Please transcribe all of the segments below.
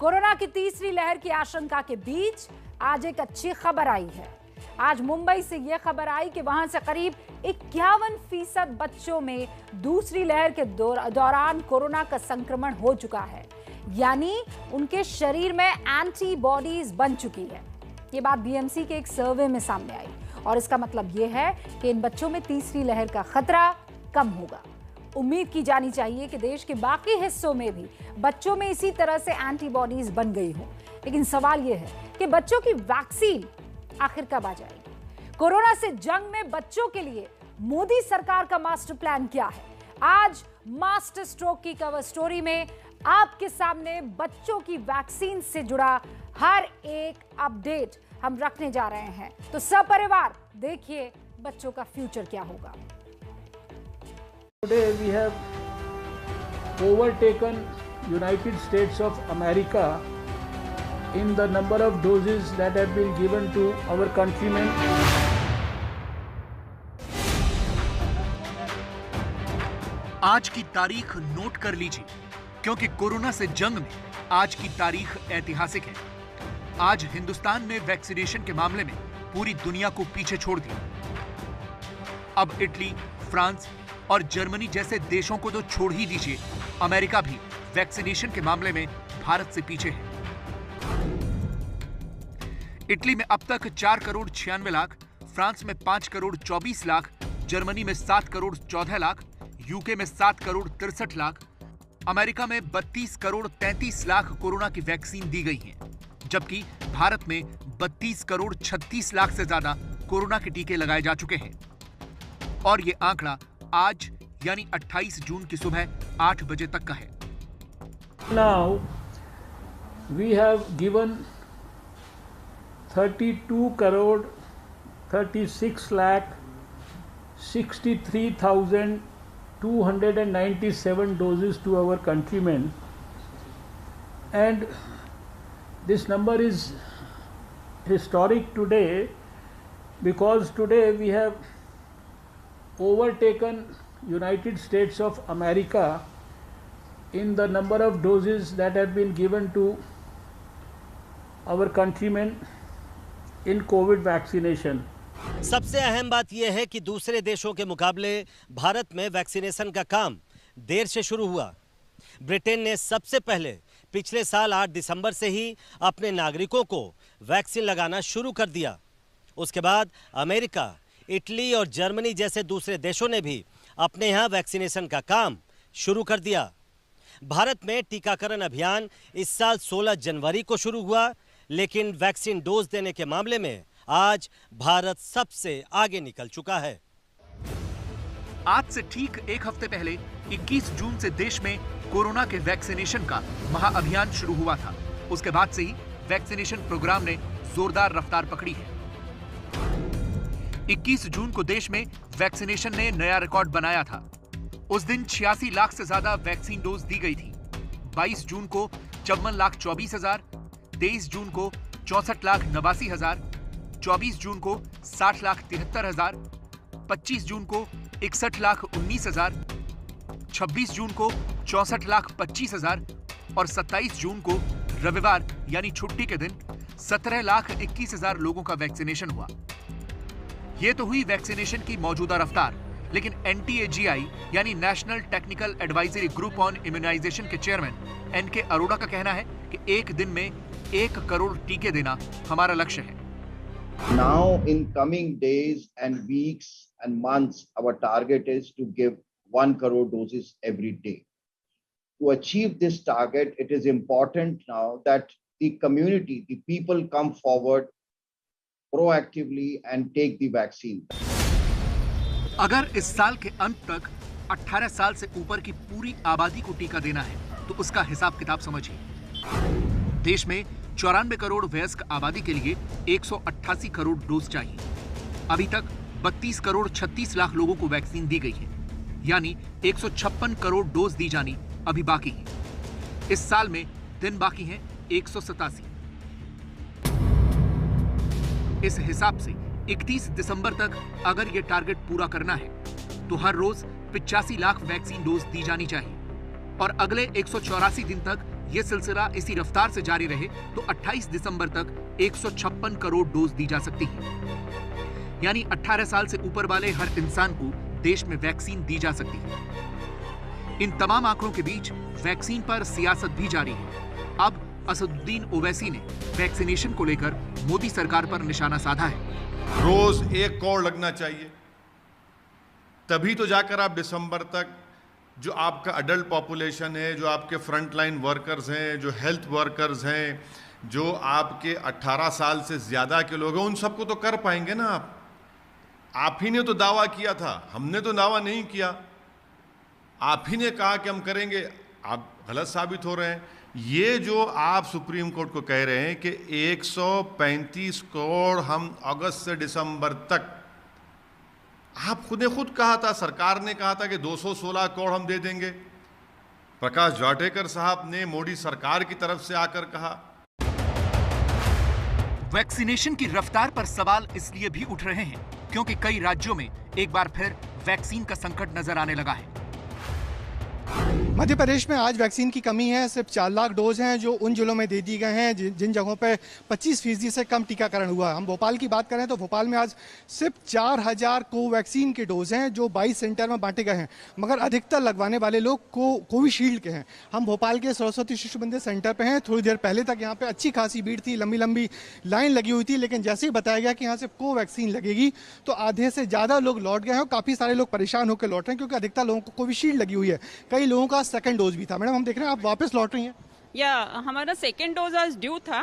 Corona की तीसरी लहर की आशंका के बीच आज एक अच्छी खबर आई है। आज मुंबई से यह खबर आई कि वहां से करीब 51% बच्चों में दूसरी लहर के दौरान कोरोना का संक्रमण हो चुका है, यानी उनके शरीर में एंटीबॉडीज बन चुकी है। ये बात बीएमसी के एक सर्वे में सामने आई और इसका मतलब यह है कि इन बच्चों में तीसरी लहर का खतरा कम होगा। उम्मीद की जानी चाहिए कि देश के बाकी हिस्सों में भी बच्चों में इसी तरह से एंटीबॉडीज बन गई हो, लेकिन सवाल यह है कि बच्चों की वैक्सीन आखिर कब आ जाएगी। कोरोना से जंग में बच्चों के लिए मोदी सरकार का मास्टर प्लान क्या है? आज मास्टर स्ट्रोक की कवर स्टोरी में आपके सामने बच्चों की वैक्सीन से जुड़ा हर एक अपडेट हम रखने जा रहे हैं। तो सपरिवार देखिए बच्चों का फ्यूचर क्या होगा। Today we have overtaken United States of America in the number of doses that have been given to our countrymen. आज की तारीख नोट कर लीजिए, क्योंकि कोरोना से जंग में आज की तारीख ऐतिहासिक है। आज हिंदुस्तान ने वैक्सीनेशन के मामले में पूरी दुनिया को पीछे छोड़ दिया। अब इटली, फ्रांस और जर्मनी जैसे देशों को तो छोड़ ही दीजिए, अमेरिका भी वैक्सीनेशन के मामले में भारत से पीछे है। इटली में अब तक 4 करोड़ 96 लाख, फ्रांस में 5 करोड़ 24 लाख, जर्मनी में 7 करोड़ 14 लाख, यूके में 7 करोड़ 63 लाख, अमेरिका में 32 करोड़ 33 लाख कोरोना की वैक्सीन दी गई है, जबकि भारत में 32 करोड़ 36 लाख से ज्यादा कोरोना के टीके लगाए जा चुके हैं। और ये आंकड़ा आज यानी 28 जून की सुबह 8 बजे तक का है। Now we have given 32 crore 36 lakh 63,297 doses to our countrymen, and this number is historic today because today we have overtaken United States of America in the number of doses that have been given to our countrymen in COVID vaccination. सबसे अहम बात यह है कि दूसरे देशों के मुकाबले भारत में वैक्सीनेशन का काम देर से शुरू हुआ। ब्रिटेन ने सबसे पहले पिछले साल 8 दिसंबर से ही अपने नागरिकों को वैक्सीन लगाना शुरू कर दिया। उसके बाद अमेरिका, इटली और जर्मनी जैसे दूसरे देशों ने भी अपने यहाँ वैक्सीनेशन का काम शुरू कर दिया। भारत में टीकाकरण अभियान इस साल 16 जनवरी को शुरू हुआ, लेकिन वैक्सीन डोज देने के मामले में आज भारत सबसे आगे निकल चुका है। आज से ठीक एक हफ्ते पहले 21 जून से देश में कोरोना के वैक्सीनेशन का महाअभियान शुरू हुआ था। उसके बाद से ही वैक्सीनेशन प्रोग्राम ने जोरदार रफ्तार पकड़ी है। 21 जून को देश में वैक्सीनेशन ने नया रिकॉर्ड बनाया था। उस दिन 86 लाख से ज्यादा वैक्सीन डोज दी गई थी। 22 जून को 54,24,000, 23 जून को 64,89,000, 24 जून को 60,73,000, 25 जून को 61,19,000, 26 जून को 64,25,000 और 27 जून को रविवार यानी छुट्टी के दिन 17,21,000 लोगों का वैक्सीनेशन हुआ। ये तो हुई वैक्सीनेशन की मौजूदा रफ्तार, लेकिन NTAGI यानी national technical advisory group on immunisation के चेयरमैन NK अरोड़ा का कहना है कि एक दिन में 1 करोड़ टीके देना हमारा लक्ष्य है। Now in coming days and weeks and months, our target is to give 1 crore doses every day. To achieve this target, it is important now that the community, the people come forward proactively and take the vaccine. अगर इस साल के अंत तक 18 साल से ऊपर की पूरी आबादी को टीका देना है तो उसका हिसाब किताब समझिए। देश में 94 करोड़ वयस्क आबादी के लिए 188 करोड़ डोज चाहिए। अभी तक 32 करोड़ 36 लाख लोगों को वैक्सीन दी गई है, यानी 156 करोड़ डोज दी जानी अभी बाकी है। इस साल में दिन बाकी हैं 187। इस हिसाब से 31 दिसंबर तक अगर ये टारगेट पूरा करना है तो हर रोज 85 लाख वैक्सीन डोज दी जानी चाहिए और अगले 184 दिन तक ये सिलसिला इसी रफ्तार से जारी रहे तो 28 दिसंबर तक 156 करोड़ डोज दी जा सकती है। यानी 18 साल से ऊपर वाले हर इंसान को देश में वैक्सीन दी जा सकती है। इन तमाम आंकड़ों के बीच वैक्सीन पर सियासत भी जारी है। अब असदुद्दीन ओवैसी ने वैक्सीनेशन को लेकर मोदी सरकार पर निशाना साधा है। रोज 1 करोड़ लगना चाहिए, तभी तो जाकर आप दिसंबर तक जो आपका अडल्ट पॉपुलेशन है, जो आपके फ्रंट लाइन वर्कर्स हैं, जो हेल्थ वर्कर्स हैं, जो आपके 18 साल से ज्यादा के लोग हैं, उन सबको तो कर पाएंगे ना आप ही ने तो दावा किया था, हमने तो दावा नहीं किया। आप ही ने कहा कि हम करेंगे, आप गलत साबित हो रहे हैं। ये जो आप सुप्रीम कोर्ट को कह रहे हैं कि 135 करोड़ हम अगस्त से दिसंबर तक, आप खुद ने खुद कहा था, सरकार ने कहा था कि 216 करोड़ हम दे देंगे। प्रकाश जावड़ेकर साहब ने मोदी सरकार की तरफ से आकर कहा। वैक्सीनेशन की रफ्तार पर सवाल इसलिए भी उठ रहे हैं क्योंकि कई राज्यों में एक बार फिर वैक्सीन का संकट नजर आने लगा है। मध्य प्रदेश में आज वैक्सीन की कमी है। सिर्फ 4 लाख डोज हैं जो उन जिलों में दे दी गए हैं जिन जगहों पे 25% से कम टीकाकरण हुआ। हम भोपाल की बात करें तो भोपाल में आज सिर्फ 4000 कोवैक्सीन के डोज हैं जो 22 सेंटर में बांटे गए हैं, मगर अधिकतर लगवाने वाले लोग कोविशील्ड के हैं। हम भोपाल के सरस्वती शिशु मंदिर सेंटर पे हैं। थोड़ी देर पहले तक यहाँ पे अच्छी खासी भीड़ थी, लंबी लंबी लाइन लगी हुई थी, लेकिन जैसे ही बताया गया कि यहाँ सिर्फ कोवैक्सीन लगेगी तो आधे से ज़्यादा लोग लौट गए हैं और काफ़ी सारे लोग परेशान होकर लौट रहे हैं क्योंकि अधिकतर लोगों को कोविशील्ड लगी हुई है। कई लोगों का सेकंड डोज भी था। मैडम हम देख रहे हैं आप वापस लौट रही हैं। या हमारा सेकंड डोज आज ड्यू था,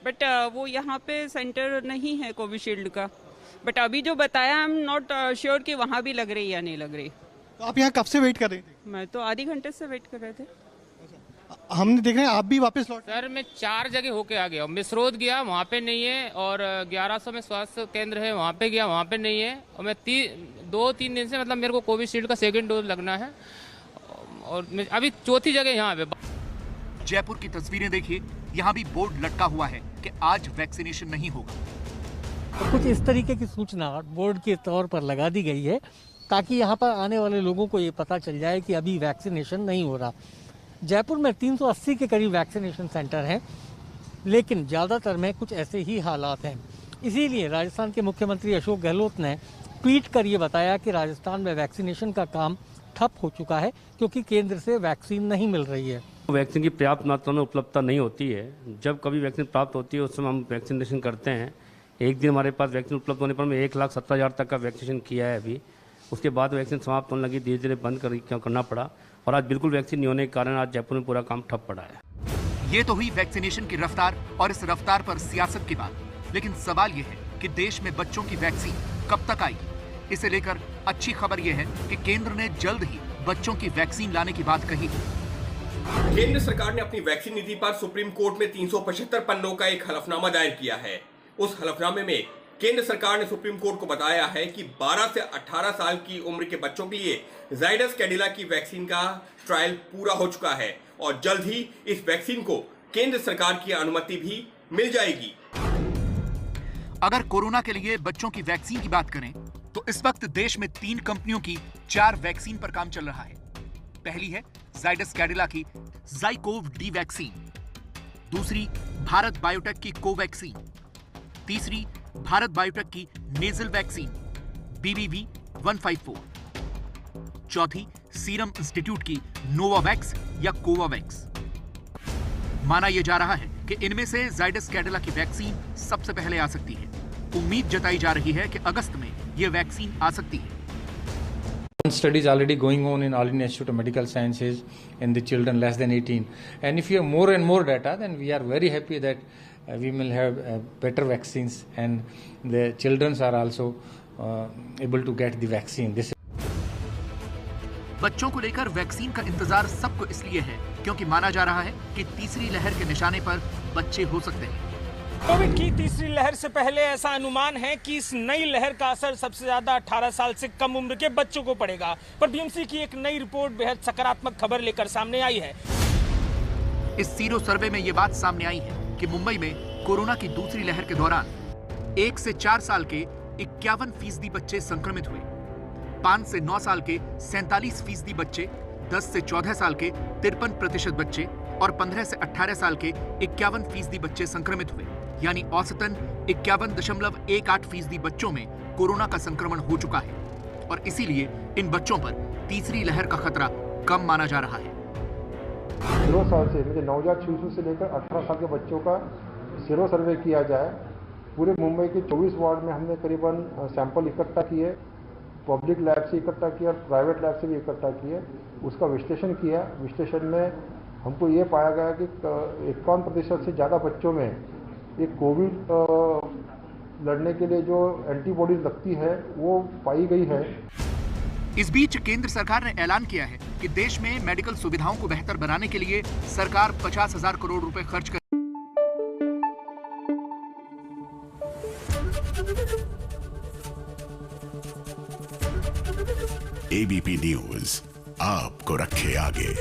बट वो यहाँ पे सेंटर नहीं है कोविशील्ड का। बट अभी जो बताया आई एम नॉट श्योर कि वहाँ भी लग रही या नहीं लग रही। तो आप यहाँ कब से वेट कर रहे थे? मैं तो आधे घंटे से वेट कर रहे थे। हमने देख रहे हैं आप भी वापस लौट। सर मैं 4 जगह होके आ गया। मिसरोद गया, वहाँ पे नहीं है, और 1100 में स्वास्थ्य केंद्र है, वहाँ पे गया, वहाँ पे नहीं है। और मैं 2-3 दिन से मतलब मेरे को कोविशील्ड का सेकंड डोज लगना है और अभी चौथी जगह यहाँ पे। जयपुर की तस्वीरें देखिए, यहाँ भी बोर्ड लटका हुआ है कि आज वैक्सीनेशन नहीं होगा। तो कुछ इस तरीके की सूचना बोर्ड के तौर पर लगा दी गई है ताकि यहाँ पर आने वाले लोगों को ये पता चल जाए कि अभी वैक्सीनेशन नहीं हो रहा। जयपुर में 380 के करीब वैक्सीनेशन सेंटर हैं, लेकिन ज़्यादातर में कुछ ऐसे ही हालात हैं। इसीलिए राजस्थान के मुख्यमंत्री अशोक गहलोत ने ट्वीट कर ये बताया कि राजस्थान में वैक्सीनेशन का काम ठप हो चुका है क्योंकि केंद्र से वैक्सीन नहीं मिल रही है। वैक्सीन की पर्याप्त मात्रा में उपलब्धता नहीं होती है। जब कभी वैक्सीन प्राप्त होती है उस समय हम वैक्सीनेशन करते हैं। एक दिन हमारे पास वैक्सीन उपलब्ध होने पर मैं 1,70,000 तक का वैक्सीनेशन किया है अभी। उसके बाद वैक्सीन समाप्त होने लगी, धीरे धीरे बंद करना पड़ा और आज बिल्कुल वैक्सीन नहीं होने के कारण आज जयपुर में पूरा काम ठप पड़ा है। ये तो हुई वैक्सीनेशन की रफ्तार और इस रफ्तार पर सियासत की बात, लेकिन सवाल ये है कि देश में बच्चों की वैक्सीन कब तक आएगी। इसे लेकर अच्छी खबर यह है कि केंद्र ने जल्द ही बच्चों की वैक्सीन लाने की बात कही है। केंद्र सरकार ने अपनी वैक्सीन नीति पर सुप्रीम कोर्ट में 375 पन्नों का एक हलफनामा दायर किया है। उस हलफनामे में केंद्र सरकार ने सुप्रीम कोर्ट को बताया है कि 12 से 18 साल की उम्र के बच्चों के लिए जाइडस कैडिला की वैक्सीन का ट्रायल पूरा हो चुका है और जल्द ही इस वैक्सीन को केंद्र सरकार की अनुमति भी मिल जाएगी। अगर कोरोना के लिए बच्चों की वैक्सीन की बात करें तो इस वक्त देश में 3 कंपनियों की 4 वैक्सीन पर काम चल रहा है। पहली है जाइडस कैडिला की ज़ाइकोव डी वैक्सीन, दूसरी भारत बायोटेक की कोवैक्सीन, तीसरी भारत बायोटेक की नेजल वैक्सीन BBV154, चौथी सीरम इंस्टीट्यूट की नोवावैक्स या कोवावैक्स। माना यह जा रहा है कि इनमें से जाइडस कैडिला की वैक्सीन सबसे पहले आ सकती है। उम्मीद जताई जा रही है कि अगस्त में यह वैक्सीन आ सकती है। Studies already going on in All India Institute of Medical Sciences in the children less than 18, and if you have more and more data, then we are very happy that we will have better vaccines, and the children are also able to get the vaccine. This बच्चों को लेकर vaccine का इंतजार सबको इसलिए है क्योंकि माना जा रहा है कि तीसरी लहर के निशाने पर बच्चे हो सकते हैं। कोविड की तीसरी लहर से पहले ऐसा अनुमान है कि इस नई लहर का असर सबसे ज्यादा 18 साल से कम उम्र के बच्चों को पड़ेगा। पर बीएमसी की एक नई रिपोर्ट बेहद सकारात्मक खबर लेकर सामने आई है। इस सीरो सर्वे में ये बात सामने आई है कि मुंबई में कोरोना की दूसरी लहर के दौरान 1 से 4 साल के 51% बच्चे संक्रमित हुए, 5 से 9 साल के 47% बच्चे, 10 से 14 साल के 53% बच्चे और 15 से 18 साल के 51% बच्चे संक्रमित हुए, यानी औसतन 51.18% बच्चों में कोरोना का संक्रमण हो चुका है और इसीलिए इन बच्चों पर तीसरी लहर का खतरा कम माना जा रहा है। 0 साल से मतलब नवजात शिशु से लेकर 18 साल के बच्चों का सीरो सर्वे किया जाए। पूरे मुंबई के 24 वार्ड में हमने करीबन सैंपल इकट्ठा किए, पब्लिक लैब से इकट्ठा किया और प्राइवेट लैब से भी इकट्ठा किए। उसका विश्लेषण किया। विश्लेषण में हमको ये पाया गया कि 51% से ज़्यादा बच्चों में एक कोविड लड़ने के लिए जो एंटीबॉडीज लगती है वो पाई गई है। इस बीच केंद्र सरकार ने ऐलान किया है कि देश में मेडिकल सुविधाओं को बेहतर बनाने के लिए सरकार 50,000 करोड़ रुपए खर्च कर एबीपी न्यूज आपको रखे आगे।